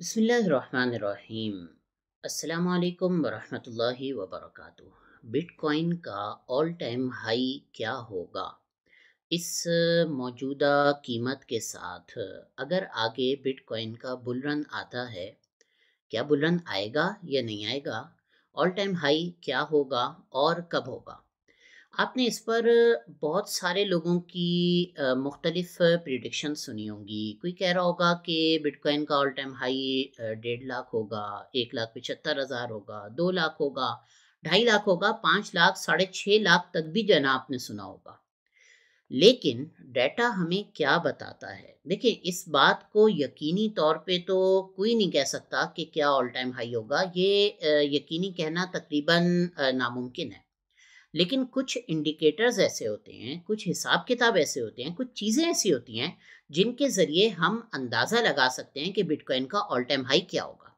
बिस्मिल्लाहिर्रहमानिर्रहीम। अस्सलामु अलैकुम वरहमतुल्लाहि वबरकातुह। बिटकॉइन का ऑल टाइम हाई क्या होगा? इस मौजूदा कीमत के साथ अगर आगे बिटकॉइन का बुल रन आता है, क्या बुल रन आएगा या नहीं आएगा? ऑल टाइम हाई क्या होगा और कब होगा? आपने इस पर बहुत सारे लोगों की मुख्तलिफ प्रिडिक्शन सुनी होंगी। कोई कह रहा होगा कि बिटकॉइन का ऑल टाइम हाई 1.5 लाख होगा, 1,75,000 होगा, 2 लाख होगा, 2.5 लाख होगा, 5 लाख, 6.5 लाख तक भी जो है ना आपने सुना होगा। लेकिन डाटा हमें क्या बताता है? देखिए, इस बात को यकीनी तौर पे तो कोई नहीं कह सकता कि क्या ऑल टाइम हाई होगा। ये यकीनी कहना तकरीबन नामुमकिन है। लेकिन कुछ इंडिकेटर्स ऐसे होते हैं, कुछ हिसाब किताब ऐसे होते हैं, कुछ चीज़ें ऐसी होती हैं जिनके ज़रिए हम अंदाज़ा लगा सकते हैं कि बिटकॉइन का ऑल टाइम हाई क्या होगा।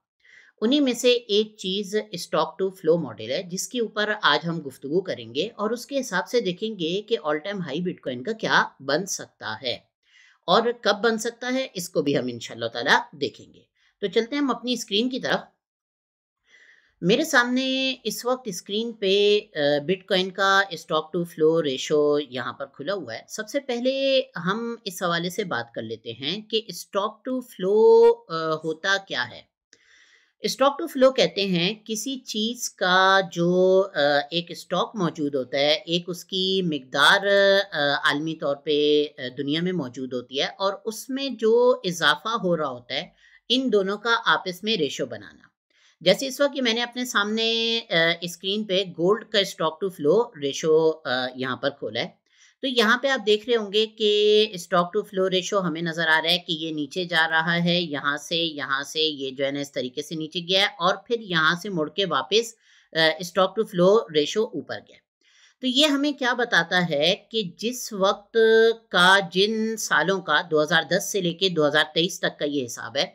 उन्हीं में से एक चीज़ स्टॉक टू फ्लो मॉडल है, जिसके ऊपर आज हम गुफ्तगू करेंगे और उसके हिसाब से देखेंगे कि ऑल टाइम हाई बिटकॉइन का क्या बन सकता है और कब बन सकता है, इसको भी हम इंशाल्लाह ताला देखेंगे। तो चलते हैं हम अपनी स्क्रीन की तरफ। मेरे सामने इस वक्त स्क्रीन पे बिटकॉइन का स्टॉक टू फ्लो रेशो यहाँ पर खुला हुआ है। सबसे पहले हम इस हवाले से बात कर लेते हैं कि स्टॉक टू फ्लो होता क्या है। स्टॉक टू फ्लो कहते हैं किसी चीज़ का जो एक स्टॉक मौजूद होता है, एक उसकी मिकदार आलमी तौर पे दुनिया में मौजूद होती है और उसमें जो इजाफा हो रहा होता है, इन दोनों का आपस में रेशो बनाना। जैसे इस वक्त मैंने अपने सामने स्क्रीन पे गोल्ड का स्टॉक टू फ्लो रेशो यहाँ पर खोला है। तो यहाँ पे आप देख रहे होंगे कि स्टॉक टू फ्लो रेशो हमें नज़र आ रहा है कि ये नीचे जा रहा है, यहाँ से ये जो है ना इस तरीके से नीचे गया है और फिर यहाँ से मुड़ के वापस स्टॉक टू फ्लो रेशो ऊपर गया। तो ये हमें क्या बताता है कि जिस वक्त का जिन सालों का 2010 से लेके 2023 तक का ये हिसाब है,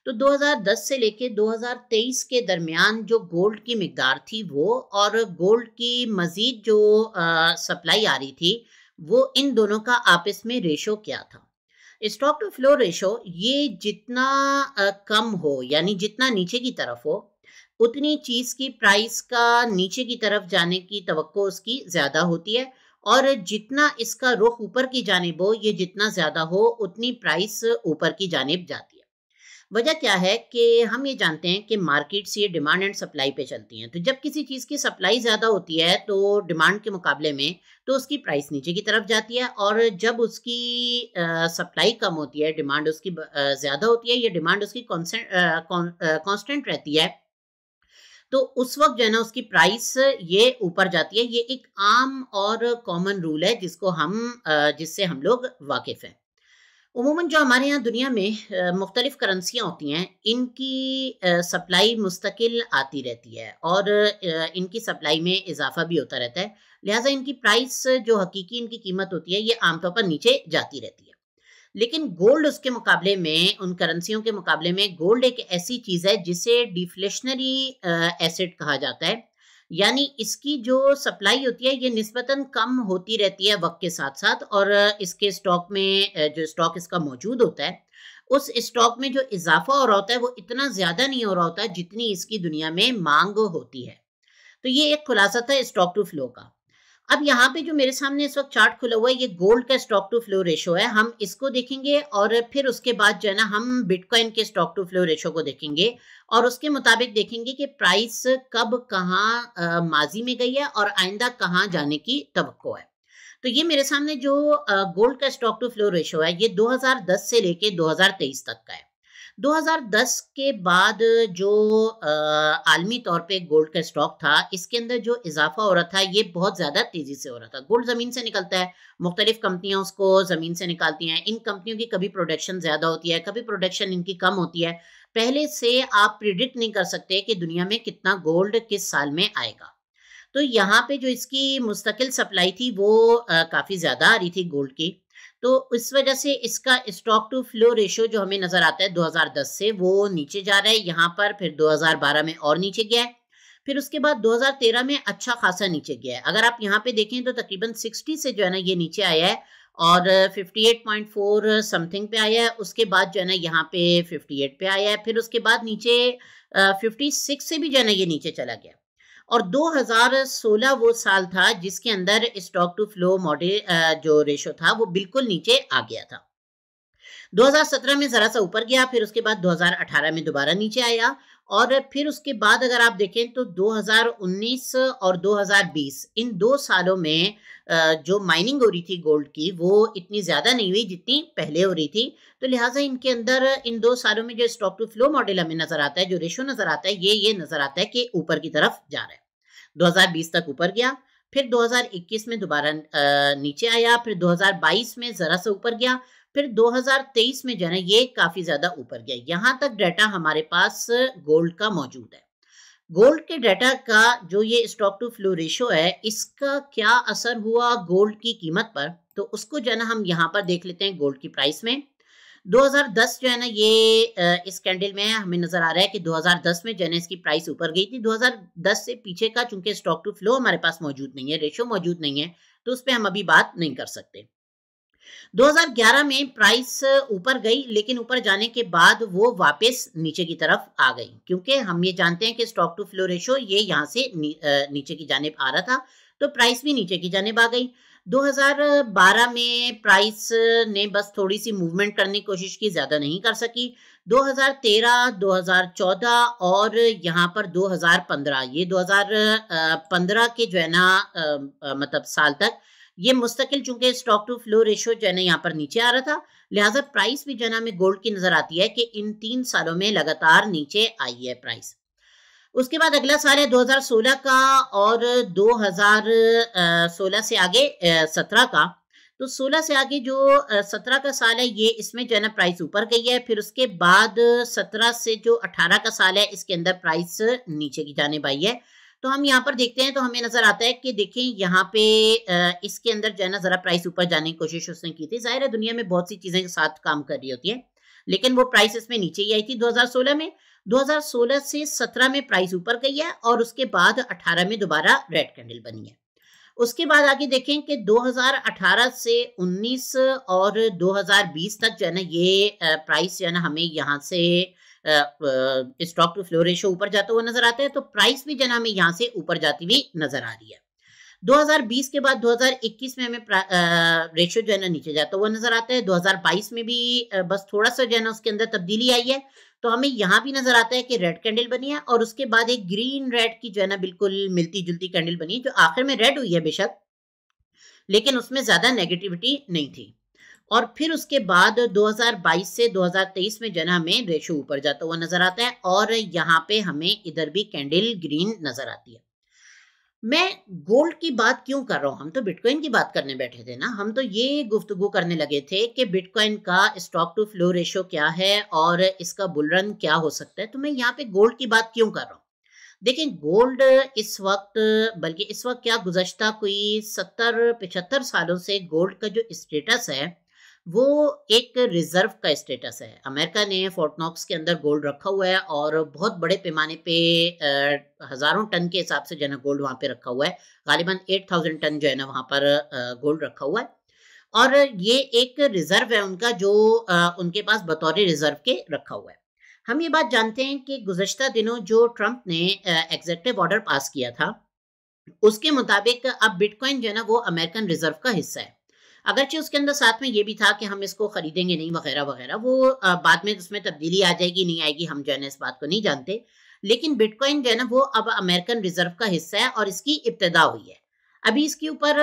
तो 2010 से लेके 2023 के दरमियान जो गोल्ड की मिकदार थी वो और गोल्ड की मजीद जो सप्लाई आ रही थी, वो इन दोनों का आपस में रेशो क्या था। स्टॉक टू फ्लो रेशो ये जितना कम हो, यानी जितना नीचे की तरफ हो, उतनी चीज की प्राइस का नीचे की तरफ जाने की तवक्को उसकी ज्यादा होती है और जितना इसका रुख ऊपर की जानिब हो, ये जितना ज्यादा हो उतनी प्राइस ऊपर की जानिब जाती है। वजह क्या है कि हम ये जानते हैं कि मार्केट्स ये डिमांड एंड सप्लाई पे चलती हैं। तो जब किसी चीज़ की सप्लाई ज़्यादा होती है तो डिमांड के मुकाबले में, तो उसकी प्राइस नीचे की तरफ जाती है और जब उसकी सप्लाई कम होती है, डिमांड उसकी ज़्यादा होती है, या डिमांड उसकी कांस्टेंट रहती है, तो उस वक्त जो है ना उसकी प्राइस ये ऊपर जाती है। ये एक आम और कॉमन रूल है जिसको हम जिससे हम लोग वाकिफ़ हैं। उमूमन जो हमारे यहाँ दुनिया में मुख्तलिफ करेंसियाँ होती हैं, इनकी सप्लाई मुस्तकिल आती रहती है और इनकी सप्लाई में इजाफा भी होता रहता है। लिहाजा इनकी प्राइस जो हकीकी इनकी कीमत होती है, ये आमतौर पर नीचे जाती रहती है। लेकिन गोल्ड उसके मुकाबले में, उन करेंसियों के मुकाबले में गोल्ड एक ऐसी चीज़ है जिसे डिफ्लेशनरी एसेट कहा जाता है। यानी इसकी जो सप्लाई होती है ये निस्बतन कम होती रहती है वक्त के साथ साथ और इसके स्टॉक में जो स्टॉक इसका मौजूद होता है, उस स्टॉक में जो इजाफा हो रहा होता है वो इतना ज़्यादा नहीं हो रहा होता जितनी इसकी दुनिया में मांग होती है। तो ये एक खुलासा था स्टॉक टू फ्लो का। अब यहाँ पे जो मेरे सामने इस वक्त चार्ट खुला हुआ है, ये गोल्ड का स्टॉक टू फ्लो रेशो है। हम इसको देखेंगे और फिर उसके बाद जो है ना हम बिटकॉइन के स्टॉक टू फ्लो रेशो को देखेंगे और उसके मुताबिक देखेंगे कि प्राइस कब कहाँ माजी में गई है और आइंदा कहाँ जाने की तवक्को है। तो ये मेरे सामने जो गोल्ड का स्टॉक टू फ्लो रेशो है, ये 2010 से लेके 2023 तक का है। 2010 के बाद जो आलमी तौर पे गोल्ड का स्टॉक था, इसके अंदर जो इजाफा हो रहा था ये बहुत ज़्यादा तेज़ी से हो रहा था। गोल्ड ज़मीन से निकलता है, मुख्तलिफ कंपनियां उसको ज़मीन से निकालती हैं। इन कंपनियों की कभी प्रोडक्शन ज़्यादा होती है, कभी प्रोडक्शन इनकी कम होती है। पहले से आप प्रिडिक्ट नहीं कर सकते कि दुनिया में कितना गोल्ड किस साल में आएगा। तो यहाँ पे जो इसकी मुस्तकिल सप्लाई थी वो काफ़ी ज़्यादा आ रही थी गोल्ड की। तो इस वजह से इसका स्टॉक टू फ्लो रेशियो जो हमें नज़र आता है 2010 से, वो नीचे जा रहा है यहाँ पर, फिर 2012 में और नीचे गया है, फिर उसके बाद 2013 में अच्छा खासा नीचे गया है। अगर आप यहाँ पे देखें तो तकरीबन 60 से जो है ना ये नीचे आया है और 58.4 समथिंग पे आया है। उसके बाद जो है ना यहाँ पे 58 पे आया है, फिर उसके बाद नीचे 56 से भी जो है ना ये नीचे चला गया। और 2016 वो साल था जिसके अंदर स्टॉक टू फ्लो मॉडल जो रेशो था वो बिल्कुल नीचे आ गया था। 2017 में जरा सा ऊपर गया, फिर उसके बाद 2018 में दोबारा नीचे आया, और फिर उसके बाद अगर आप देखें तो 2019 और 2020 इन 2 सालों में जो माइनिंग हो रही थी गोल्ड की वो इतनी ज्यादा नहीं हुई जितनी पहले हो रही थी। तो लिहाजा इनके अंदर इन 2 सालों में जो स्टॉक टू फ्लो मॉडल हमें नजर आता है, जो रेशो नजर आता है, ये नजर आता है कि ऊपर की तरफ जा रहा है। 2020 तक ऊपर गया, फिर 2021 में दोबारा नीचे आया, फिर 2022 में जरा सा ऊपर गया, फिर 2023 में जो है ना ये काफी ज्यादा ऊपर गया। यहां तक डाटा हमारे पास गोल्ड का मौजूद है। गोल्ड के डाटा का जो ये स्टॉक टू फ्लो रेशो है, इसका क्या असर हुआ गोल्ड की कीमत पर, तो उसको जो है ना हम यहाँ पर देख लेते हैं गोल्ड की प्राइस में। 2010 जो है ना ये इस कैंडल में हमें नजर आ रहा है कि 2010 में जो है ना इसकी प्राइस ऊपर गई थी। 2010 से पीछे का चूंकि स्टॉक टू फ्लो हमारे पास मौजूद नहीं है, रेशो मौजूद नहीं है, तो उस पर हम अभी बात नहीं कर सकते। 2011 में प्राइस ऊपर गई, लेकिन ऊपर जाने के बाद वो वापस नीचे की तरफ आ गई, क्योंकि हम ये जानते हैं कि स्टॉक टू फ्लो रेशो ये यहाँ से नीचे की जानिब आ रहा था, तो प्राइस भी नीचे की जानिब आ गई। 2012 में प्राइस ने बस थोड़ी सी मूवमेंट करने की कोशिश की, ज्यादा नहीं कर सकी। 2013, 2014 और यहाँ पर 2015, ये 2015 के जो है ना मतलब साल तक ये मुस्तकिल चूंकि स्टॉक टू फ्लो रेशो जो है ना यहाँ पर नीचे आ रहा था, लिहाजा प्राइस भी जो है ना हमें गोल्ड की नजर आती है कि इन 3 सालों में लगातार नीचे आई है प्राइस। उसके बाद अगला साल है 2016 का, और 2016 से आगे 17 का। तो 16 से आगे जो 17 का साल है, ये इसमें जो है ना प्राइस ऊपर गई है। फिर उसके बाद 17 से जो 18 का साल है, इसके अंदर प्राइस नीचे की जानिब आई है। तो हम यहाँ पर देखते हैं तो हमें नजर आता है कि देखें यहाँ पे इसके अंदर जो है ना जरा प्राइस ऊपर जाने की कोशिश उसने की थी। जाहिर है दुनिया में बहुत सी चीजें के साथ काम कर रही होती है, लेकिन वो प्राइस इसमें नीचे ही आई थी 2016 में। 2016 से 17 में प्राइस ऊपर गई है, और उसके बाद 18 में दोबारा रेड कैंडल बनी है। उसके बाद आगे देखें कि 2018 से 19 और 2020 तक जो है ना ये प्राइस जो है ना हमें यहाँ से स्टॉक टू फ्लो रेशो ऊपर जाता हुआ नजर आता है, तो प्राइस भी जो है ना हमें यहाँ से ऊपर जाती हुई नजर आ रही है। 2020 के बाद 2021 में हमें रेशो जो है ना नीचे जाता हुआ नजर आता है। 2022 में भी बस थोड़ा सा जो है ना उसके अंदर तब्दीली आई है, तो हमें यहाँ भी नजर आता है कि रेड कैंडल बनी है, और उसके बाद एक ग्रीन रेड की जो है ना बिल्कुल मिलती जुलती कैंडल बनी है, जो आखिर में रेड हुई है बेशक, लेकिन उसमें ज्यादा नेगेटिविटी नहीं थी। और फिर उसके बाद 2022 से 2023 में जो है ना हमें रेशो ऊपर जाता हुआ नजर आता है, और यहाँ पे हमें इधर भी कैंडल ग्रीन नजर आती है। मैं गोल्ड की बात क्यों कर रहा हूं, हम तो बिटकॉइन की बात करने बैठे थे ना। हम तो ये गुफ्तगू करने लगे थे कि बिटकॉइन का स्टॉक टू फ्लो रेशो क्या है और इसका बुल रन क्या हो सकता है, तो मैं यहाँ पे गोल्ड की बात क्यों कर रहा हूँ। देखें गोल्ड इस वक्त, बल्कि इस वक्त क्या, गुज़श्ता कोई 70-75 सालों से गोल्ड का जो स्टेटस है वो एक रिजर्व का स्टेटस है। अमेरिका ने फोर्ट नॉक्स के अंदर गोल्ड रखा हुआ है, और बहुत बड़े पैमाने पे हजारों टन के हिसाब से जो है ना गोल्ड वहां पे रखा हुआ है। गालिबन 8000 टन जो है ना वहां पर गोल्ड रखा हुआ है, और ये एक रिजर्व है उनका जो उनके पास बतौर रिजर्व के रखा हुआ है। हम ये बात जानते हैं कि गुज़श्ता दिनों जो ट्रंप ने एग्जेक्टिव ऑर्डर पास किया था, उसके मुताबिक अब बिटकॉइन जो है ना वो अमेरिकन रिजर्व का हिस्सा है। अगरचे उसके अंदर साथ में ये भी था कि हम इसको खरीदेंगे नहीं वगैरह वगैरह, वो बाद में उसमें तब्दीली आ जाएगी नहीं आएगी, हम जो है ना इस बात को नहीं जानते। लेकिन बिटकॉइन जो है ना वो अब अमेरिकन रिजर्व का हिस्सा है, और इसकी इब्तिदा हुई है। अभी इसके ऊपर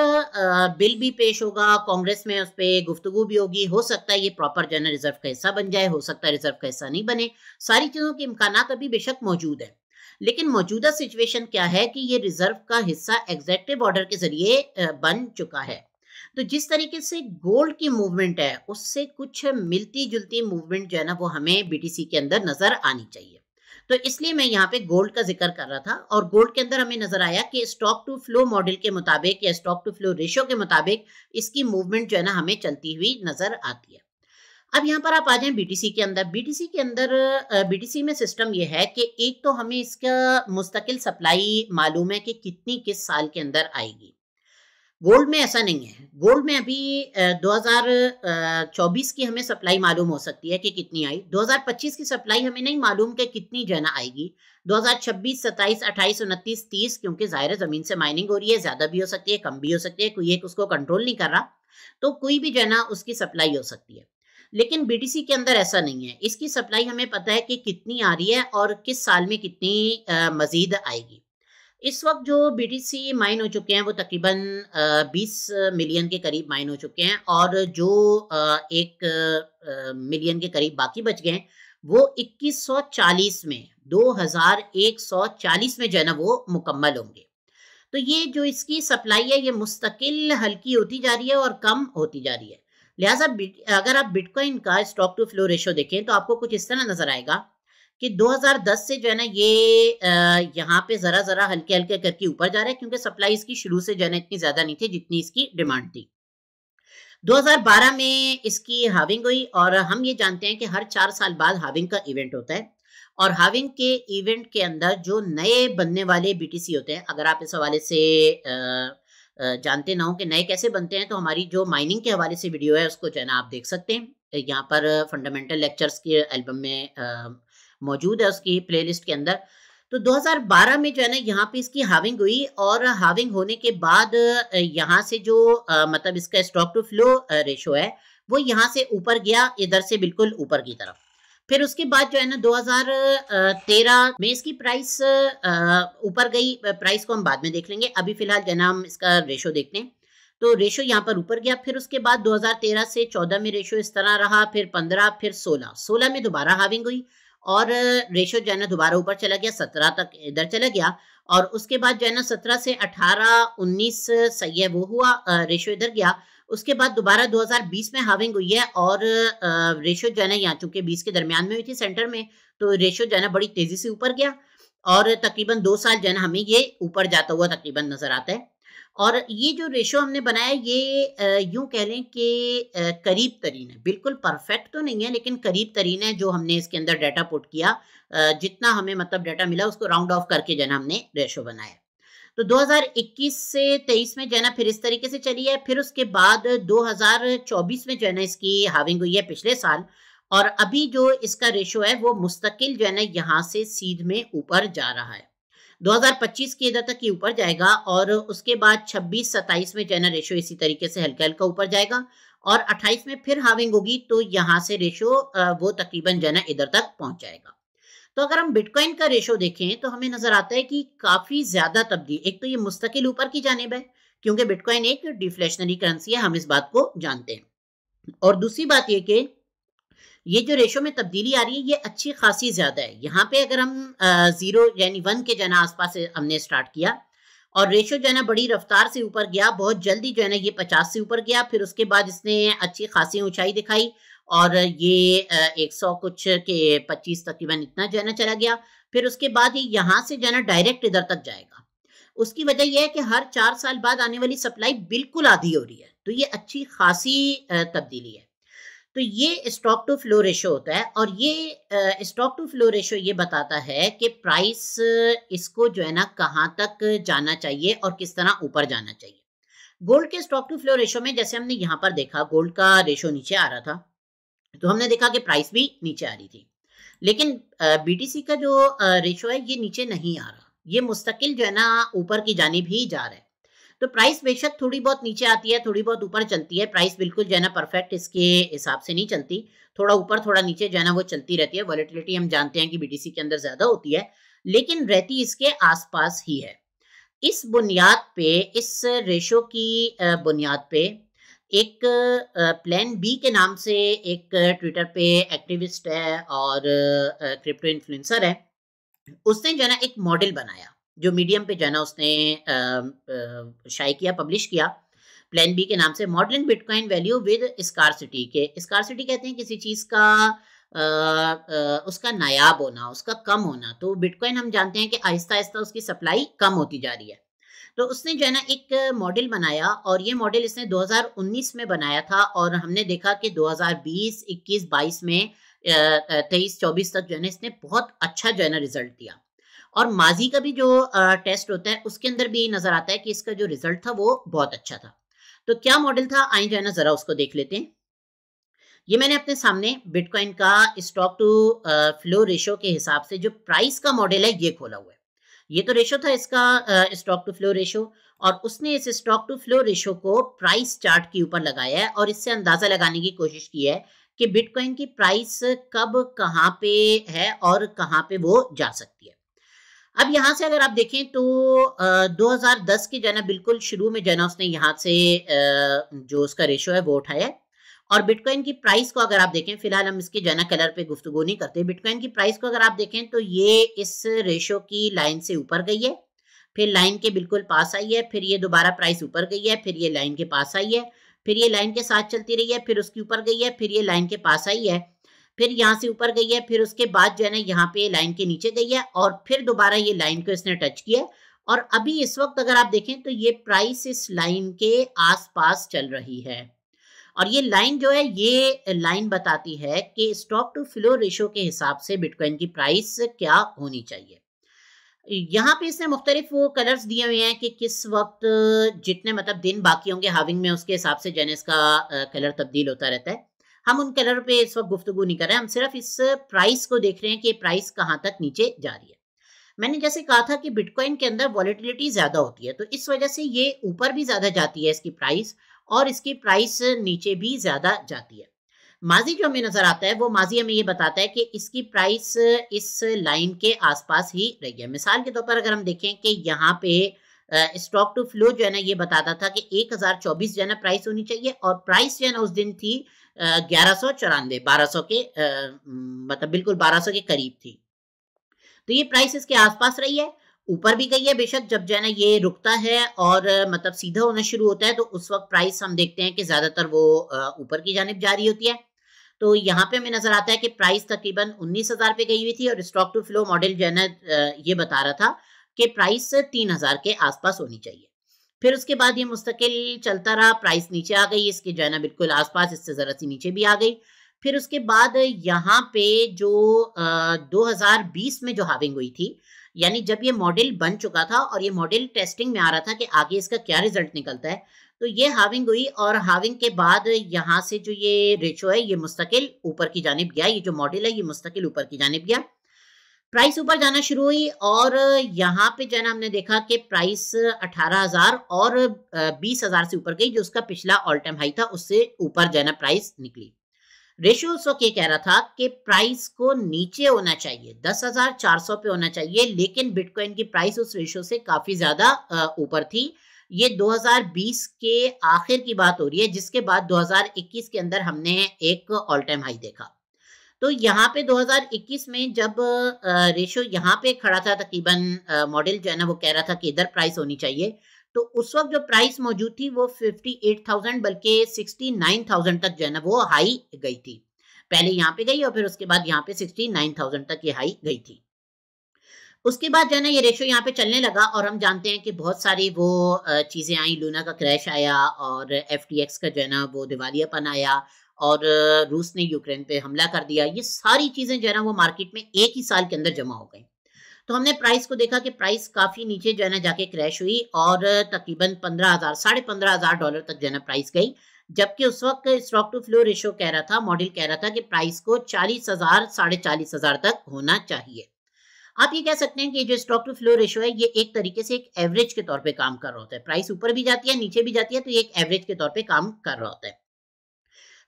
बिल भी पेश होगा कांग्रेस में, उस पर गुफ्तगू भी होगी। हो सकता है ये प्रॉपर जो है ना रिजर्व का हिस्सा बन जाए, हो सकता है रिजर्व का हिस्सा नहीं बने। सारी चीजों के इम्कानात अभी बेशक मौजूद है, लेकिन मौजूदा सिचुएशन क्या है कि ये रिजर्व का हिस्सा एग्जेक्टिव ऑर्डर के जरिए बन चुका है। तो जिस तरीके से गोल्ड की मूवमेंट है उससे कुछ मिलती जुलती मूवमेंट जो है ना वो हमें बीटीसी के अंदर नजर आनी चाहिए। तो इसलिए मैं यहाँ पे गोल्ड का जिक्र कर रहा था, और गोल्ड के अंदर हमें नजर आया कि स्टॉक टू फ्लो मॉडल के मुताबिक या स्टॉक टू फ्लो रेशो के मुताबिक इसकी मूवमेंट जो है ना हमें चलती हुई नजर आती है। अब यहाँ पर आप आ जाएं बीटीसी के अंदर। बीटीसी के अंदर बीटीसी में सिस्टम ये है कि एक तो हमें इसका मुस्तकिल सप्लाई मालूम है कि कितनी किस साल के अंदर आएगी। गोल्ड में ऐसा नहीं है। गोल्ड में अभी 2024 की हमें सप्लाई मालूम हो सकती है कि कितनी आई, 2025 की सप्लाई हमें नहीं मालूम कि कितनी जो है ना आएगी, 2026, 27, 28, 29, 30, क्योंकि ज़ाहिर है ज़मीन से माइनिंग हो रही है, ज़्यादा भी हो सकती है, कम भी हो सकती है, कोई एक उसको कंट्रोल नहीं कर रहा, तो कोई भी जो है ना उसकी सप्लाई हो सकती है। लेकिन बीटीसी के अंदर ऐसा नहीं है, इसकी सप्लाई हमें पता है कि कितनी आ रही है और किस साल में कितनी मज़ीद आएगी। इस वक़्त जो बीटीसी माइन हो चुके हैं वो तकरीबन 20 मिलियन के करीब माइन हो चुके हैं, और जो 1 मिलियन के करीब बाकी बच गए हैं, वो 2140 में, 2140 में जो है ना वो मुकम्मल होंगे। तो ये जो इसकी सप्लाई है ये मुस्तकिल हल्की होती जा रही है और कम होती जा रही है। लिहाज़ा अगर आप बिटकॉइन का स्टॉक टू फ्लो रेशियो देखें तो आपको कुछ इस तरह नज़र आएगा कि 2010 से जो है ना ये यहाँ पे ज़रा-ज़रा हल्के-हल्के करके ऊपर जा रहा है, क्योंकि सप्लाई इसकी शुरू से जो है ना इतनी ज़्यादा नहीं थी जितनी इसकी डिमांड थी। 2012 में इसकी हार्विंग हुई, और हम ये जानते हैं कि हर 4 साल बाद हार्विंग का इवेंट होता है, और हार्विंग के इवेंट के अंदर जो नए बनने वाले बीटीसी होते हैं, अगर आप इस हवाले से जानते ना हो कि नए कैसे बनते हैं, तो हमारी जो माइनिंग के हवाले से वीडियो है उसको जो है ना आप देख सकते हैं। यहाँ पर फंडामेंटल लेक्चर्स के एल्बम में मौजूद है, उसकी प्लेलिस्ट के अंदर। तो 2012 में जो है ना यहाँ पे इसकी हार्विंग हुई, और हार्विंग होने के बाद यहाँ से जो मतलब इसका स्टॉक टू फ्लो रेशो है वो यहाँ से ऊपर गया, इधर से बिल्कुल ऊपर की तरफ। फिर उसके बाद जो है ना 2013 में इसकी प्राइस ऊपर गई। प्राइस को हम बाद में देख लेंगे, अभी फिलहाल जो है ना हम इसका रेशो देखते हैं। तो रेशो यहाँ पर ऊपर गया, फिर उसके बाद 2013 से 14 में रेशो इस तरह रहा, फिर 15, फिर 16 में दोबारा हार्विंग हुई, और रेशो जो है ना दोबारा ऊपर चला गया, 17 तक इधर चला गया, और उसके बाद जो है ना 17 से 18, 19 सही है वो हुआ, रेशो इधर गया। उसके बाद दोबारा 2020 में हार्विंग हुई है, और रेशो जो है ना यहाँ चूंकि 20 के दरमियान में हुई थी सेंटर में, तो रेशो जो है ना बड़ी तेजी से ऊपर गया, और तकरीबन 2 साल जो है ना हमें ये ऊपर जाता हुआ तकरीबन नजर आता है। और ये जो रेशो हमने बनाया ये यूं कह लें कि करीब तरीन है, बिल्कुल परफेक्ट तो नहीं है लेकिन करीब तरीन है जो हमने इसके अंदर डाटा पुट किया। जितना हमें मतलब डाटा मिला उसको राउंड ऑफ करके जो है ना हमने रेशो बनाया। तो 2021 से 23 में जो है ना फिर इस तरीके से चली है, फिर उसके बाद 2024 में जो है ना इसकी हार्विंग हुई है पिछले साल, और अभी जो इसका रेशो है वो मुस्तकिल जो है ना यहाँ से सीध में ऊपर जा रहा है। 2025 के इधर तक ही ऊपर जाएगा, और उसके बाद 26-27 में जो है ना रेशो इसी तरीके से हल्का हल्का ऊपर जाएगा, और 28 में फिर हार्विंग होगी, तो यहाँ से रेशो वो तकरीबन जो है ना इधर तक पहुंच जाएगा। तो अगर हम बिटकॉइन का रेशो देखें तो हमें नजर आता है कि काफी ज्यादा तब्दील, एक तो ये मुस्तकिल ऊपर की जानिब है क्योंकि बिटकॉइन एक डिफ्लेशनरी करेंसी है, हम इस बात को जानते हैं, और दूसरी बात ये कि ये जो रेशो में तब्दीली आ रही है ये अच्छी खासी ज्यादा है। यहाँ पे अगर हम 0 यानी 1 के जना आसपास से हमने स्टार्ट किया, और रेशो जो है ना बड़ी रफ्तार से ऊपर गया, बहुत जल्दी जो है ना ये 50 से ऊपर गया, फिर उसके बाद इसने अच्छी खासी ऊंचाई दिखाई, और ये 100 कुछ के 25 तकरीबन इतना जो है ना चला गया, फिर उसके बाद ये यहाँ से जो है ना डायरेक्ट इधर तक जाएगा। उसकी वजह यह है कि हर 4 साल बाद आने वाली सप्लाई बिल्कुल आधी हो रही है, तो ये अच्छी खासी तब्दीली है। तो ये स्टॉक टू फ्लो रेशो होता है, और ये स्टॉक टू फ्लो रेशो ये बताता है कि प्राइस इसको जो है ना कहाँ तक जाना चाहिए और किस तरह ऊपर जाना चाहिए। गोल्ड के स्टॉक टू फ्लो रेशो में जैसे हमने यहाँ पर देखा गोल्ड का रेशो नीचे आ रहा था, तो हमने देखा कि प्राइस भी नीचे आ रही थी, लेकिन बीटीसी का जो रेशो है ये नीचे नहीं आ रहा, ये मुस्तकिल जो है ना ऊपर की जानिब ही जा रहा है। तो प्राइस बेशक थोड़ी बहुत नीचे आती है, थोड़ी बहुत ऊपर चलती है, प्राइस बिल्कुल जो है ना परफेक्ट इसके हिसाब से नहीं चलती, थोड़ा ऊपर थोड़ा नीचे जो है ना वो चलती रहती है। वॉलेटिलिटी हम जानते हैं कि बीटीसी के अंदर ज्यादा होती है, लेकिन रहती इसके आसपास ही है। इस बुनियाद पे, इस रेशो की बुनियाद पे एक प्लान बी के नाम से एक ट्विटर पे एक्टिविस्ट है और क्रिप्टो इन्फ्लुएंसर है, उसने जो है ना एक मॉडल बनाया जो मीडियम पे जो है ना उसने शाये किया, पब्लिश किया, प्लान बी के नाम से, modelling bitcoin value with scarcity. के स्कार्सिटी कहते हैं किसी चीज का उसका नायाब होना, उसका कम होना। तो बिटकॉइन हम जानते हैं कि आहिस्ता आहिस्ता उसकी सप्लाई कम होती जा रही है। तो उसने जो है ना एक मॉडल बनाया, और ये मॉडल इसने 2019 में बनाया था, और हमने देखा कि 2020, 21, 22 में 23, 24 तक जो है ना इसने बहुत अच्छा जो है ना रिजल्ट दिया। और माजी का भी जो टेस्ट होता है उसके अंदर भी यही नजर आता है कि इसका जो रिजल्ट था वो बहुत अच्छा था। तो क्या मॉडल था, आइए जो है ना जरा उसको देख लेते हैं। ये मैंने अपने सामने बिटकॉइन का स्टॉक टू फ्लो रेशो के हिसाब से जो प्राइस का मॉडल है ये खोला हुआ है। ये तो रेशो था इसका, स्टॉक टू फ्लो रेशो, और उसने इस स्टॉक टू फ्लो रेशो को प्राइस चार्ट के ऊपर लगाया है और इससे अंदाजा लगाने की कोशिश की है कि बिटकॉइन की प्राइस कब कहाँ पे है और कहाँ पे वो जा सकती है। अब यहाँ से अगर आप देखें तो 2010 के जो है ना बिल्कुल शुरू में जो है ना उसने यहाँ से जो उसका रेशो है वो उठाया है। और बिटकॉइन की प्राइस को अगर आप देखें, फिलहाल हम इसके जो है ना कलर पे गुफ्तगू नहीं करते, बिटकॉइन की प्राइस को अगर आप देखें तो ये इस रेशो की लाइन से ऊपर गई है, फिर लाइन के बिल्कुल पास आई है, फिर ये दोबारा प्राइस ऊपर गई है, फिर ये लाइन के पास आई है, फिर ये लाइन के साथ चलती रही है, फिर उसके ऊपर गई है, फिर ये लाइन के पास आई है, फिर यहाँ से ऊपर गई है, फिर उसके बाद जो है ना यहाँ पे लाइन के नीचे गई है और फिर दोबारा ये लाइन को इसने टच किया। और अभी इस वक्त अगर आप देखें तो ये प्राइस इस लाइन के आसपास चल रही है। और ये लाइन जो है ये लाइन बताती है कि स्टॉक टू फ्लो रेशो के हिसाब से बिटकॉइन की प्राइस क्या होनी चाहिए। यहाँ पे इसने मुख्तलिफ वो कलर्स दिए हुए हैं कि किस वक्त जितने मतलब दिन बाकी होंगे हाविंग में उसके हिसाब से जो है इसका कलर तब्दील होता रहता है। हम उन कलर पे इस वक्त गुफ्तगू नहीं कर रहे हैं, हम सिर्फ इस प्राइस को देख रहे हैं कि प्राइस कहाँ तक नीचे जा रही है। मैंने जैसे कहा था कि बिटकॉइन के अंदर वॉलेटिलिटी ज्यादा होती है, तो इस वजह से ये ऊपर भी ज्यादा जाती है इसकी प्राइस, और इसकी प्राइस नीचे भी ज्यादा जाती है। माजी जो हमें नजर आता है वो माजी हमें ये बताता है कि इसकी प्राइस इस लाइन के आसपास ही रही है। मिसाल के तौर पर अगर हम देखें कि यहाँ पे स्टॉक टू फ्लो जो है ना ये बताता था कि 1024 जो है ना प्राइस होनी चाहिए, और प्राइस जो है ना उस दिन थी 1194, 1200 के मतलब बिल्कुल 1200 के करीब थी। तो ये प्राइस इसके आसपास रही है, ऊपर भी गई है बेशक। जब जो है ना ये रुकता है और मतलब सीधा होना शुरू होता है तो उस वक्त प्राइस हम देखते हैं कि ज्यादातर वो ऊपर की जानिब जारी होती है। तो यहाँ पे हमें नजर आता है कि प्राइस तकरीबन 19,000 पे गई हुई थी और स्टॉक टू फ्लो मॉडल जो है ना ये बता रहा था कि प्राइस 3,000 के आसपास होनी चाहिए। फिर उसके बाद ये मुस्तकिल चलता रहा, प्राइस नीचे आ गई इसके जो है ना बिल्कुल आसपास, इससे जरा सी नीचे भी आ गई। फिर उसके बाद यहाँ पे जो 2020 में जो हाविंग हुई थी, यानी जब ये मॉडल बन चुका था और ये मॉडल टेस्टिंग में आ रहा था कि आगे इसका क्या रिजल्ट निकलता है, तो ये हाविंग हुई और हाविंग के बाद यहाँ से जो ये रेशो है ये मुस्तकिल ऊपर की जानिब गया, ये जो मॉडल है ये मुस्तकिल ऊपर की जानिब गया, प्राइस ऊपर जाना शुरू हुई। और यहाँ पे जो है ना हमने देखा कि प्राइस 18,000 और 20,000 से ऊपर गई, जो उसका पिछला ऑल टाइम हाई था उससे ऊपर जो है ना प्राइस निकली। रेशियो उस वक्त ये कह रहा था कि प्राइस को नीचे होना चाहिए, 10,400 पे होना चाहिए, लेकिन बिटकॉइन की प्राइस उस रेशियो से काफी ज्यादा ऊपर थी। ये 2020 के आखिर की बात हो रही है, जिसके बाद 2021 के अंदर हमने एक ऑल टाइम हाई देखा। तो यहाँ पे 2021 में जब रेशियो यहाँ पे खड़ा था, तकरीबन मॉडल जो है ना वो कह रहा था कि इधर प्राइस होनी चाहिए, तो उस वक्त जो प्राइस मौजूद थी वो 58,000 बल्कि 69,000 तक जो है ना वो हाई गई थी। पहले यहाँ पे गई और फिर उसके बाद यहाँ पे 69,000 तक ये हाई गई थी। उसके बाद जो है ना ये रेशियो यहाँ पे चलने लगा और हम जानते हैं कि बहुत सारी वो चीजें आई, लूना का क्रैश आया और FTX का जो है ना वो दिवालियापन आया और रूस ने यूक्रेन पे हमला कर दिया। ये सारी चीजें जो है ना वो मार्केट में एक ही साल के अंदर जमा हो गई। तो हमने प्राइस को देखा कि प्राइस काफी नीचे जो है ना जाके क्रैश हुई और तकरीबन 15,000 $15,500 तक जो है ना प्राइस गई। जबकि उस वक्त स्टॉक टू फ्लो रेशियो कह रहा था, मॉडल कह रहा था कि प्राइस को 40,000 40,500 तक होना चाहिए। आप ये कह सकते हैं कि जो स्टॉक टू फ्लो रेशियो है ये एक तरीके से एक एवरेज के तौर पे काम कर रहा होता है। प्राइस ऊपर भी जाती है नीचे भी जाती है, तो ये एक एवरेज के तौर पे काम कर रहा होता है।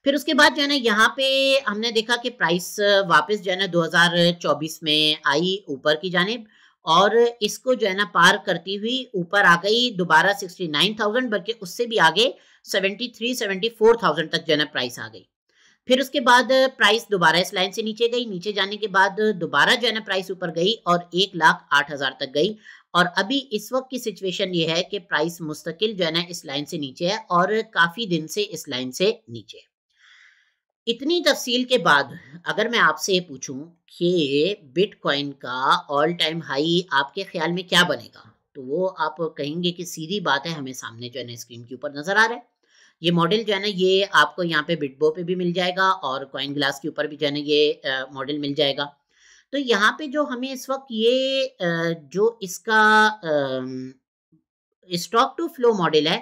फिर उसके बाद जो है ना यहाँ पे हमने देखा कि प्राइस वापस जो है ना 2024 में आई ऊपर की जानिब और इसको जो है ना पार करती हुई ऊपर आ गई दोबारा 69,000, बल्कि उससे भी आगे 73-74,000 तक जो है ना प्राइस आ गई। फिर उसके बाद प्राइस दोबारा इस लाइन से नीचे गई, नीचे जाने के बाद दोबारा जो है ना प्राइस ऊपर गई और 1,08,000 तक गई। और अभी इस वक्त की सिचुएशन ये है कि प्राइस मुस्तकिल जो है ना इस लाइन से नीचे है और काफी दिन से इस लाइन से नीचे है। इतनी तफसील के बाद अगर मैं आपसे पूछूं कि बिटकॉइन का ऑल टाइम हाई आपके ख्याल में क्या बनेगा, तो वो आप कहेंगे कि सीधी बात है, हमें सामने जो है ना स्क्रीन के ऊपर नजर आ रहा है। ये मॉडल जो है ना ये आपको यहाँ पे बिटबो पे भी मिल जाएगा और कॉइन ग्लास के ऊपर भी जो है ना ये मॉडल मिल जाएगा। तो यहाँ पे जो हमें इस वक़्त ये जो इसका स्टॉक टू फ्लो मॉडल है,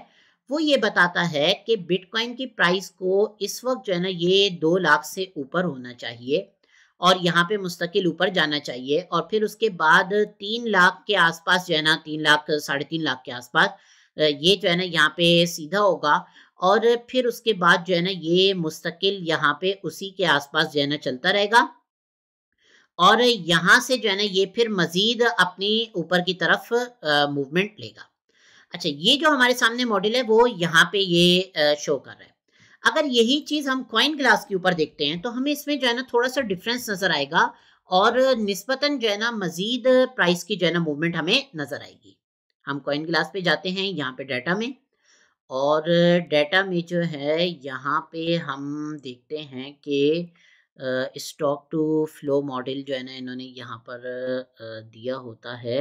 वो ये बताता है कि बिटकॉइन की प्राइस को इस वक़्त जो है ना ये 2 लाख से ऊपर होना चाहिए और यहाँ पे मुस्तकिल ऊपर जाना चाहिए और फिर उसके बाद 3 लाख के आसपास जो है ना 3 लाख साढ़े 3 लाख के आसपास ये जो है ना यहाँ पे सीधा होगा और फिर उसके बाद जो है ना ये मुस्तकिल यहाँ पे उसी के आसपास जो है ना चलता रहेगा और यहाँ से जो है ना ये फिर मज़ीद अपनी ऊपर की तरफ मूवमेंट लेगा। अच्छा, ये जो हमारे सामने मॉडल है वो यहाँ पे ये शो कर रहा है। अगर यही चीज़ हम कॉइन ग्लास के ऊपर देखते हैं तो हमें इसमें जो है ना थोड़ा-सा डिफरेंस नज़र आएगा और निस्बतन जो है ना मज़ीद प्राइस की जो है ना मूवमेंट हमें नज़र आएगी। हम कॉइन ग्लास पे जाते हैं यहाँ पे डाटा में और डाटा में जो है यहाँ पे हम देखते हैं कि स्टॉक टू फ्लो मॉडल जो है ना इन्होंने यहाँ पर दिया होता है।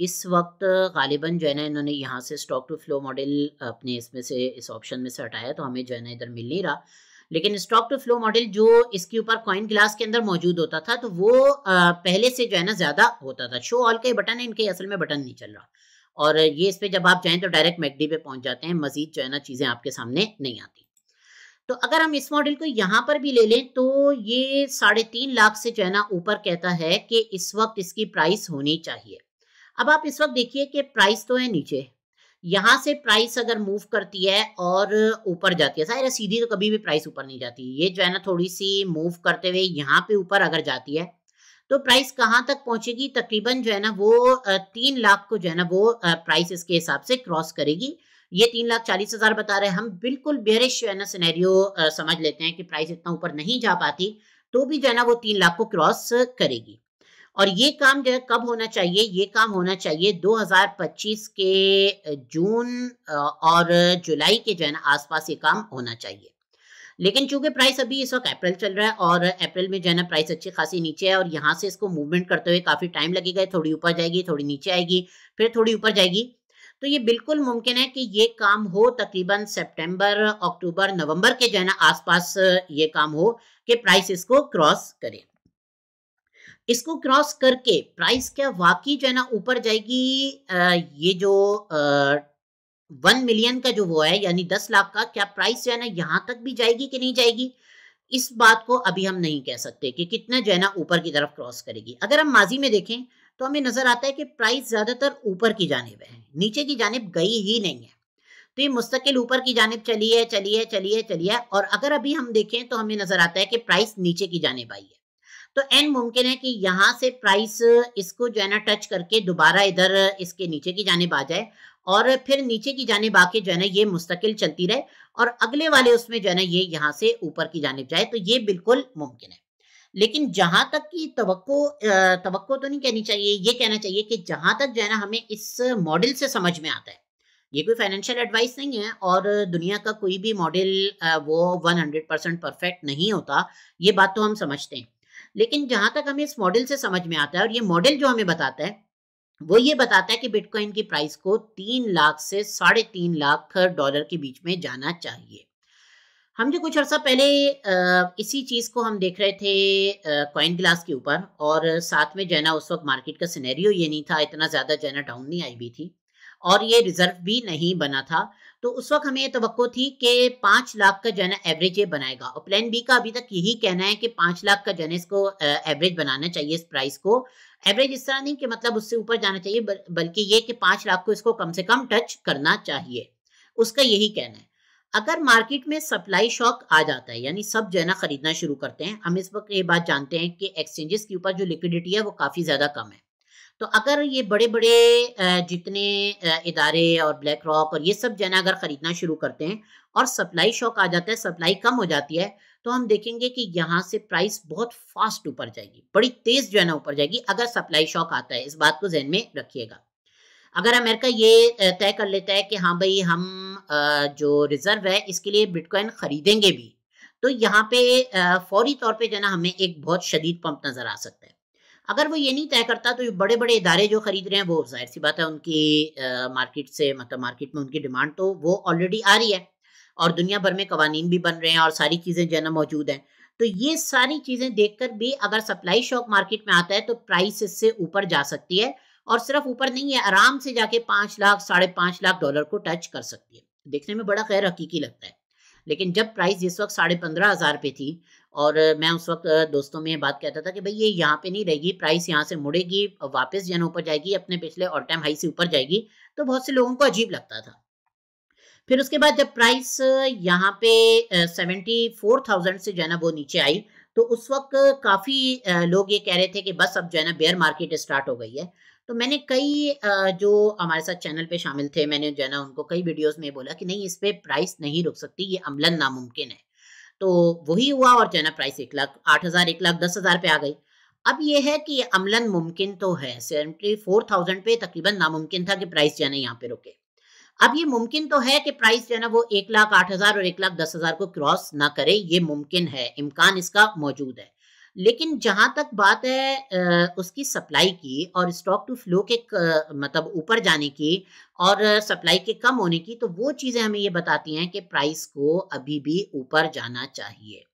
इस वक़्त ग़ालिबन जो है ना इन्होंने यहाँ से स्टॉक टू फ्लो मॉडल अपने इसमें से इस ऑप्शन में से हटाया तो हमें जो है ना इधर मिल नहीं रहा। लेकिन स्टॉक टू फ्लो मॉडल जो इसके ऊपर कॉइन ग्लास के अंदर मौजूद होता था तो वो पहले से जो है ना ज़्यादा होता था। शो ऑल का ये बटन है, इनके असल में बटन नहीं चल रहा। और ये इस पे जब आप जाएँ तो डायरेक्ट मैकडी पे पहुँच जाते हैं, मज़ीद जो है ना चीज़ें आपके सामने नहीं आती। तो अगर हम इस मॉडल को यहाँ पर भी ले लें तो ये 3.5 लाख से जो है ना ऊपर कहता है कि इस वक़्त इसकी प्राइस होनी चाहिए। अब आप इस वक़्त देखिए कि प्राइस तो है नीचे, यहाँ से प्राइस अगर मूव करती है और ऊपर जाती है, ज़ाहिर है सीधी तो कभी भी प्राइस ऊपर नहीं जाती। ये जो है ना थोड़ी-सी मूव करते हुए यहाँ पे ऊपर अगर जाती है, तो प्राइस कहाँ तक पहुँचेगी? तकरीबन जो है ना वो 3 लाख को जो है ना वो प्राइस इसके हिसाब से क्रॉस करेगी। ये 3,40,000 बता रहे हैं, हम बिल्कुल बेयरिश जो है ना सिनेरियो समझ लेते हैं कि प्राइस इतना ऊपर नहीं जा पाती, तो भी जो है ना वो 3 लाख को क्रॉस करेगी। और ये काम जो है कब होना चाहिए? ये काम होना चाहिए 2025 के जून और जुलाई के जो है ना आस-पास ये काम होना चाहिए। लेकिन चूँकि प्राइस अभी इस वक़्त अप्रैल चल रहा है और अप्रैल में जो है ना प्राइस अच्छी खासी नीचे है और यहाँ से इसको मूवमेंट करते हुए काफ़ी टाइम लगेगा, थोड़ी ऊपर जाएगी, थोड़ी नीचे आएगी, फिर थोड़ी ऊपर जाएगी। तो ये बिल्कुल मुमकिन है कि ये काम हो तकरीबन सितंबर, अक्टूबर, नवंबर के जो है ना आस-पास ये काम हो कि प्राइस इसको क्रॉस करे। इसको क्रॉस करके प्राइस क्या वाक़ई जो है ना ऊपर जाएगी ये जो 1 मिलियन का जो वो है यानी 10 लाख का क्या प्राइस जो है ना यहाँ तक भी जाएगी कि नहीं जाएगी? इस बात को अभी हम नहीं कह सकते कि कितना जो है ना ऊपर की तरफ क्रॉस करेगी। अगर हम माज़ी में देखें तो हमें नज़र आता है कि प्राइस ज़्यादातर ऊपर की जानिब है, नीचे की जानिब गई ही नहीं है। तो ये मुस्तकिल ऊपर की जानिब चली है, चली है, चली है, चली है और अगर अभी हम देखें तो हमें नज़र आता है कि प्राइस नीचे की जानिब आई है। तो एन मुमकिन है कि यहाँ से प्राइस इसको जो है ना टच करके दोबारा इधर इसके नीचे की जानिब आ जाए और फिर नीचे की जानिब आके जो है ना ये मुस्तकिल चलती रहे और अगले वाले उसमें जो है ना ये यहाँ से ऊपर की जानिब जाए तो ये बिल्कुल मुमकिन है। लेकिन जहां तक की तवक्को तो नहीं कहनी चाहिए, ये कहना चाहिए कि जहां तक जो है ना हमें इस मॉडल से समझ में आता है, ये कोई फाइनेंशियल एडवाइस नहीं है और दुनिया का कोई भी मॉडल वो 100% परफेक्ट नहीं होता, ये बात तो हम समझते हैं। लेकिन जहां तक हमें इस मॉडल से समझ में आता है और ये मॉडल जो हमें बताता है वो ये बताता है कि बिटकॉइन की प्राइस को 3 लाख से 3.5 लाख डॉलर के बीच में जाना चाहिए। हम जो कुछ अर्सा पहले इसी चीज़ को हम देख रहे थे कॉइन ग्लास के ऊपर और साथ में जो है ना उस वक्त मार्केट का सिनेरियो ये नहीं था, इतना ज़्यादा जो है ना डाउन नहीं आई हुई थी और ये रिजर्व भी नहीं बना था। तो उस वक्त हमें ये तवक्को थी कि 5 लाख का जो है ना एवरेज ये बनाएगा और प्लान बी का अभी तक यही कहना है कि 5 लाख का जो है ना इसको एवरेज बनाना चाहिए इस प्राइस को। एवरेज इस तरह नहीं कि मतलब उससे ऊपर जाना चाहिए बल्कि ये कि 5 लाख को इसको कम से कम टच करना चाहिए, उसका यही कहना है। अगर मार्केट में सप्लाई शॉक आ जाता है यानी सब जो है ना खरीदना शुरू करते हैं, हम इस वक्त ये बात जानते हैं कि एक्सचेंजेस के ऊपर जो लिक्विडिटी है वो काफ़ी ज़्यादा कम है। तो अगर ये बड़े-बड़े जितने इदारे और ब्लैक रॉक और ये सब जो है ना अगर खरीदना शुरू करते हैं और सप्लाई शॉक आ जाता है, सप्लाई कम हो जाती है, तो हम देखेंगे कि यहाँ से प्राइस बहुत फास्ट ऊपर जाएगी, बड़ी तेज़ जो है ना ऊपर जाएगी अगर सप्लाई शॉक आता है। इस बात को ज़हन में रखिएगा। अगर अमेरिका ये तय कर लेता है कि हाँ भाई हम जो रिजर्व है इसके लिए बिटकॉइन खरीदेंगे भी, तो यहाँ पे फौरी तौर पे जो है ना हमें एक बहुत शदीद पंप नजर आ सकता है। अगर वो ये नहीं तय करता तो ये बड़े-बड़े इदारे जो खरीद रहे हैं वो जाहिर सी बात है उनकी मार्केट से मतलब मार्केट में उनकी डिमांड तो वो ऑलरेडी आ रही है और दुनिया भर में कवानीन भी बन रहे हैं और सारी चीज़ें जो है ना मौजूद हैं। तो ये सारी चीजें देखकर भी अगर सप्लाई शॉक मार्केट में आता है तो प्राइस इससे ऊपर जा सकती है, और सिर्फ ऊपर नहीं है, आराम से जाके 5 लाख $5.5 लाख को टच कर सकती है। देखने में बड़ा गैर हकीकी लगता है, लेकिन जब प्राइस जिस वक्त 15,500 पे थी, और मैं उस वक्त दोस्तों में ये बात कहता था कि भाई ये यहाँ पे नहीं रहेगी, प्राइस यहाँ से मुड़ेगी, वापस जो है ऊपर जाएगी, अपने पिछले ऑल टाइम हाई से ऊपर जाएगी, तो बहुत से लोगों को अजीब लगता था। फिर उसके बाद जब प्राइस यहाँ पे 74,000 से जो है ना वो नीचे आई, तो उस वक्त काफी लोग ये कह रहे थे कि बस अब जो है ना बेयर मार्केट स्टार्ट हो गई है। तो मैंने कई जो हमारे साथ चैनल पे शामिल थे, मैंने जो है ना उनको कई वीडियोस में बोला कि नहीं, इस पे प्राइस नहीं रुक सकती, ये अमलन नामुमकिन है। तो वही हुआ, और जो है ना प्राइस 1,08,000 1,10,000 पे आ गई। अब ये है कि ये अमलन मुमकिन तो है, 74,000 पे तकरीबन नामुमकिन था कि प्राइस जो है ना यहाँ पे रुके। अब ये मुमकिन तो है कि प्राइस जो है ना वो 1,08,000 और 1,10,000 को क्रॉस ना करे, ये मुमकिन है, इम्कान इसका मौजूद है। लेकिन जहां तक बात है उसकी सप्लाई की और स्टॉक टू फ्लो के मतलब ऊपर जाने की और सप्लाई के कम होने की, तो वो चीजें हमें ये बताती हैं कि प्राइस को अभी भी ऊपर जाना चाहिए।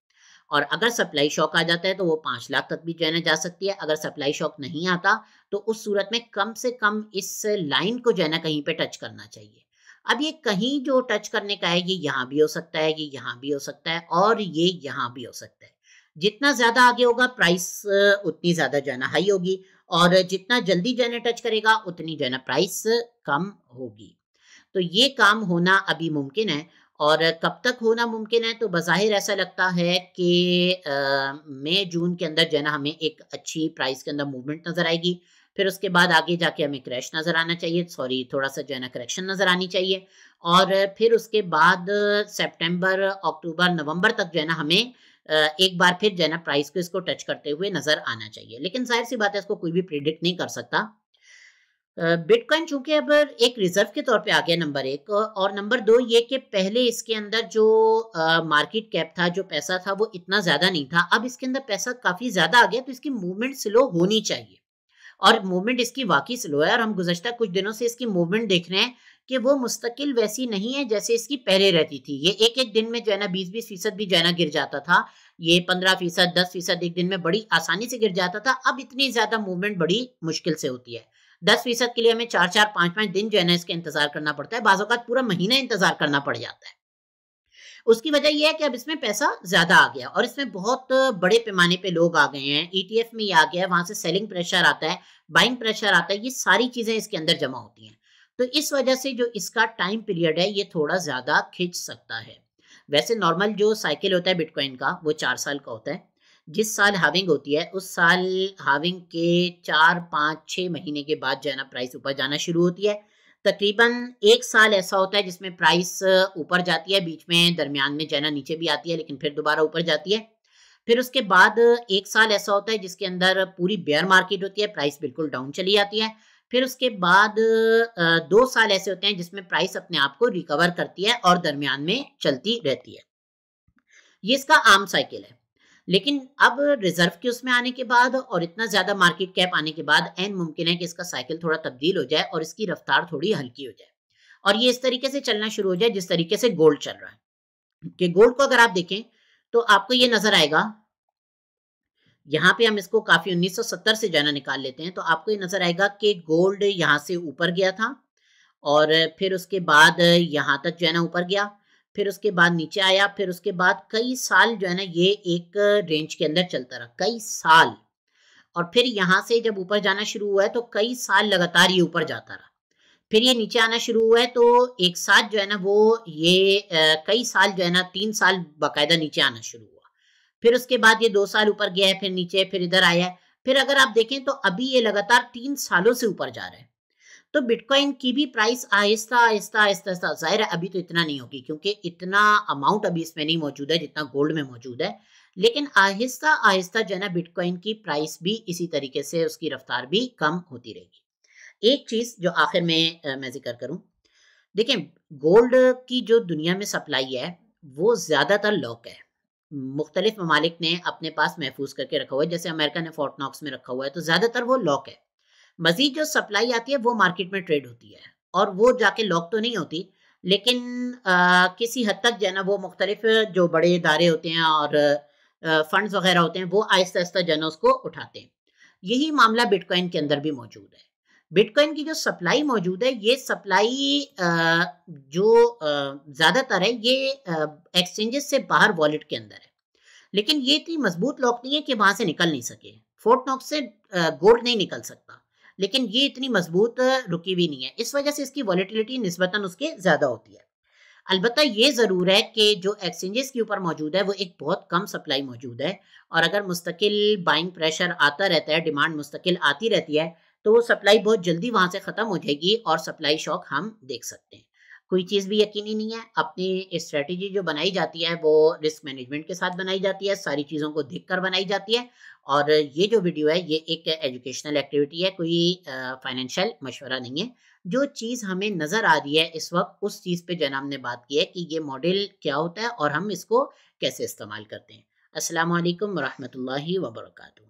और अगर सप्लाई शॉक आ जाता है तो वो 5 लाख तक भी जो है ना जा सकती है। अगर सप्लाई शॉक नहीं आता तो उस सूरत में कम से कम इस लाइन को जो है ना कहीं पे टच करना चाहिए। अब ये कहीं जो टच करने का है, ये यहाँ भी हो सकता है, ये यहाँ भी हो सकता है, और ये यहाँ भी हो सकता है। जितना ज्यादा आगे होगा प्राइस उतनी ज्यादा जो है ना हाई होगी, और जितना जल्दी जो है ना टच करेगा उतनी जो है ना प्राइस कम होगी। तो ये काम होना अभी मुमकिन है। और कब तक होना मुमकिन है, तो बज़ाहिर ऐसा लगता है कि मई जून के अंदर जो है ना हमें एक अच्छी प्राइस के अंदर मूवमेंट नजर आएगी। फिर उसके बाद आगे जाके हमें क्रैश नजर आना चाहिए, सॉरी थोड़ा सा जो है ना करेक्शन नजर आनी चाहिए। और फिर उसके बाद सितंबर अक्टूबर नवंबर तक जो है ना हमें एक बार फिर जो है ना प्राइस को इसको टच करते हुए नजर आना चाहिए। लेकिन जाहिर सी बात है, इसको कोई भी प्रिडिक्ट नहीं कर सकता। बिटकॉइन चूंकि अब एक रिजर्व के तौर पे आ गया, नंबर एक, और नंबर दो ये कि पहले इसके अंदर जो मार्केट कैप था, जो पैसा था, वो इतना ज्यादा नहीं था। अब इसके अंदर पैसा काफी ज्यादा आ गया, तो इसकी मूवमेंट स्लो होनी चाहिए, और मूवमेंट इसकी वाकई स्लो है। और हम गुज़श्ता कुछ दिनों से इसकी मूवमेंट देख रहे हैं कि वो मुस्तकिल वैसी नहीं है जैसे इसकी पहले रहती थी। ये एक एक दिन में जो है ना 20-20% भी जो है ना गिर जाता था, ये 15%, 10% एक दिन में बड़ी आसानी से गिर जाता था। अब इतनी ज्यादा मूवमेंट बड़ी मुश्किल से होती है। 10% के लिए हमें 4-4, 5-5 दिन जो है ना इसका इंतजार करना पड़ता है, बाज़ औक़ात पूरा महीना इंतजार करना पड़ जाता है। उसकी वजह यह है कि अब इसमें पैसा ज्यादा आ गया, और इसमें बहुत बड़े पैमाने पे लोग आ गए हैं। ईटीएफ में ये आ गया है, वहां से सेलिंग प्रेशर आता है, बाइंग प्रेशर आता है, ये सारी चीजें इसके अंदर जमा होती हैं। तो इस वजह से जो इसका टाइम पीरियड है ये थोड़ा ज्यादा खिंच सकता है। वैसे नॉर्मल जो साइकिल होता है बिटकॉइन का, वो 4 साल का होता है। जिस साल हाविंग होती है उस साल हाविंग के 4-5-6 महीने के बाद जो है ना प्राइस ऊपर जाना शुरू होती है। तकरीबन 1 साल ऐसा होता है जिसमें प्राइस ऊपर जाती है, बीच में दरमियान में जो है ना नीचे भी आती है, लेकिन फिर दोबारा ऊपर जाती है। फिर उसके बाद 1 साल ऐसा होता है जिसके अंदर पूरी बेयर मार्केट होती है, प्राइस बिल्कुल डाउन चली जाती है। फिर उसके बाद 2 साल ऐसे होते हैं जिसमें प्राइस अपने आप को रिकवर करती है और दरमियान में चलती रहती है। ये इसका आम साइकिल है। लेकिन अब रिजर्व के उसमें आने के बाद और इतना ज्यादा मार्केट कैप आने के बाद ऐन मुमकिन है कि इसका साइकिल थोड़ा तब्दील हो जाए और इसकी रफ्तार थोड़ी हल्की हो जाए, और ये इस तरीके से चलना शुरू हो जाए जिस तरीके से गोल्ड चल रहा है। कि गोल्ड को अगर आप देखें तो आपको ये नजर आएगा, यहाँ पे हम इसको काफी 1970 से जाना निकाल लेते हैं, तो आपको ये नजर आएगा कि गोल्ड यहाँ से ऊपर गया था, और फिर उसके बाद यहाँ तक जो है ना ऊपर गया, फिर उसके बाद नीचे आया, फिर उसके बाद कई साल जो है ना ये एक रेंज के अंदर चलता रहा, कई साल। और फिर यहाँ से जब ऊपर जाना शुरू हुआ है तो कई साल लगातार ये ऊपर जाता रहा। फिर ये नीचे आना शुरू हुआ है, तो एक साथ जो है ना वो ये कई साल जो है ना 3 साल बाकायदा नीचे आना शुरू हुआ। फिर उसके बाद ये 2 साल ऊपर गया है, फिर नीचे, फिर इधर आया है। फिर अगर आप देखें तो अभी ये लगातार 3 सालों से ऊपर जा रहा है। तो बिटकॉइन की भी प्राइस आहिस्ता आहिस्ता आहिस्ता आहिस्ता, जाहिर है अभी तो इतना नहीं होगी क्योंकि इतना अमाउंट अभी इसमें नहीं मौजूद है जितना गोल्ड में मौजूद है, लेकिन आहिस्ता आहिस्ता जो है ना बिटकॉइन की प्राइस भी इसी तरीके से, उसकी रफ्तार भी कम होती रहेगी। एक चीज जो आखिर में मैं जिक्र करूं, देखें गोल्ड की जो दुनिया में सप्लाई है वो ज्यादातर लॉक है। मुख्तलिफ ममालिक ने अपने पास महफूज करके रखा हुआ है, जैसे अमेरिका ने फोर्ट नॉक्स में रखा हुआ है, तो ज्यादातर वो लॉक है। मजीद जो सप्लाई आती है वो मार्केट में ट्रेड होती है, और वो जाके लॉक तो नहीं होती, लेकिन किसी हद तक जो है ना वो मुख्तलिफ जो बड़े इदारे होते हैं और फंड्स वगैरह होते हैं वो आहिस्ता आहिस्ता जन उसको उठाते हैं। यही मामला बिटकॉइन के अंदर भी मौजूद है। बिटकॉइन की जो सप्लाई मौजूद है, ये सप्लाई जो ज़्यादातर है ये एक्सचेंजेस से बाहर वॉलेट के अंदर है। लेकिन ये इतनी मजबूत लॉक नहीं है कि वहां से निकल नहीं सके। फोर्ट नॉक्स से गोल्ड नहीं निकल सकता, लेकिन ये इतनी मजबूत रुकी हुई नहीं है। इस वजह से इसकी वॉलेटिलिटी निस्बतन उसके ज्यादा होती है। अलबत्ता ये ज़रूर है कि जो एक्सचेंजेस के ऊपर मौजूद है वो एक बहुत कम सप्लाई मौजूद है, और अगर मुस्तकिल बाइंग प्रेशर आता रहता है, डिमांड मुस्तकिल आती रहती है, तो वो सप्लाई बहुत जल्दी वहाँ से ख़त्म हो जाएगी और सप्लाई शॉक हम देख सकते हैं। कोई चीज़ भी यकीनी नहीं है। अपनी स्ट्रेटजी जो बनाई जाती है वो रिस्क मैनेजमेंट के साथ बनाई जाती है, सारी चीज़ों को देख कर बनाई जाती है। और ये जो वीडियो है ये एक एजुकेशनल एक्टिविटी है, कोई फाइनेंशियल मशवरा नहीं है। जो चीज़ हमें नज़र आ रही है इस वक़्त, उस चीज़ पे जनाब ने बात की है कि ये मॉडल क्या होता है और हम इसको कैसे इस्तेमाल करते हैं। अस्सलामु अलैकुम व रहमतुल्लाहि व बरकातहू।